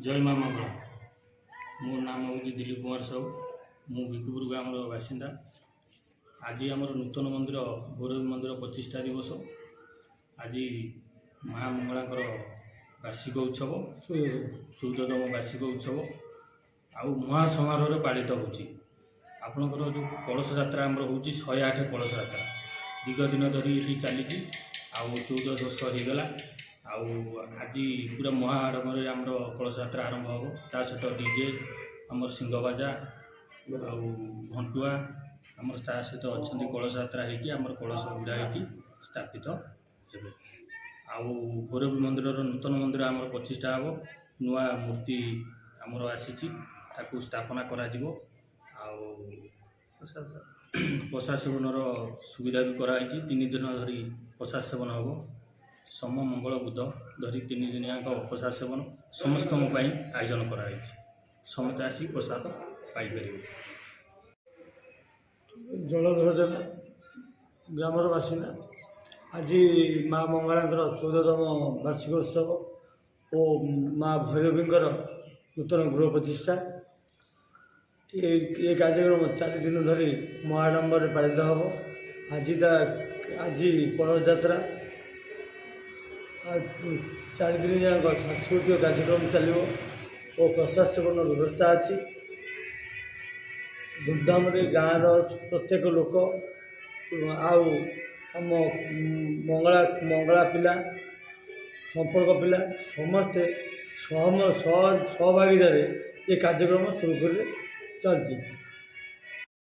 जय माँ मंगला। मो नाम हूँ दिलीप कुमार साहू। मु भिकुपुर ग्राम बासिंदा। आज आमर नूतन मंदिर भैरवी मंदिर प्रतिष्ठा दिवस। आज माँ मंगला वार्षिक उत्सव 14तम वार्षिक उत्सव आउ महासमारोह पालित होची। आपणकर जो कलश यात्रा आमर हूँ 108 कलश यात्रा दीर्घ दिन धरी ये चली 14 वर्ष होगला। आज पूरा महाआडम्बर आम कलश यात्रा आरंभ हम ता सहित डीजे आम सिंहबाजा घंटुआ आम सहित अच्छा कलश यात्रा होमर कलश गुड़ा हो स्थापित हे। भैरवी मंदिर नूतन मंदिर आम प्रतिष्ठा हम नुआ मूर्ति आमर आसी स्थापना करा प्रसाद सेवन सुविधा भी कराई। 3 दिन धरी प्रसाद सेवन हम सोम मंगल बुध धरी 3 दिन प्रसाद सेवन समस्त आयोजन कराई। समस्त आसी प्रसाद पाइपर। जलधर ग्रामर बासिंदा। आज माँ मंगला 14तम वार्षिक उत्सव और माँ भैरवी नूतन गृह प्रतिष्ठा ये कार्यक्रम 4 दिन धरी महाआडम्बर पालित हम। आज कलश यात्रा 4 दिन जाक सांस्कृतिक कार्यक्रम चलो और प्रसाद सेवन व्यवस्था अच्छी। धूमधाम गाँव प्रत्येक लोक आम मंगला पिला संपर्क पिला समस्ते सहभागितार ये कार्यक्रम सुरखुरी चलती।